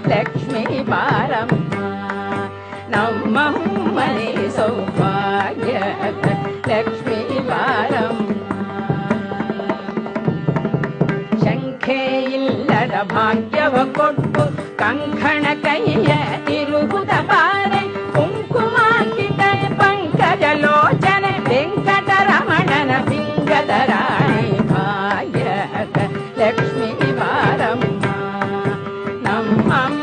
ಲಕ್ಷ್ಮೀ ಬಾರಮ್ಮ ನಮ್ಮಮ್ಮನೆ ಸೌಭಾಗ್ಯದ ಲಕ್ಷ್ಮೀ ಬಾರಮ್ಮ. ಶಂಖೆ ಇಲ್ಲದ ಭಾಗ್ಯವ ಕೊಟ್ಟು ಕಂಕಣ ಕೈಯ ತಿರುಗುದ ಬಾರೆ ಕುಂಕುಮಾಂಕಿತ ಪಂಕಜ ಲೋಚನೆ ವೆಂಕಟರಮಣನ ಪಿಂಗದ ರಾಣಿ ಭಾಗ್ಯದ ಲಕ್ಷ್ಮೀ ಬಾರಮ್ಮ ನಮ್ಮಮ್ಮ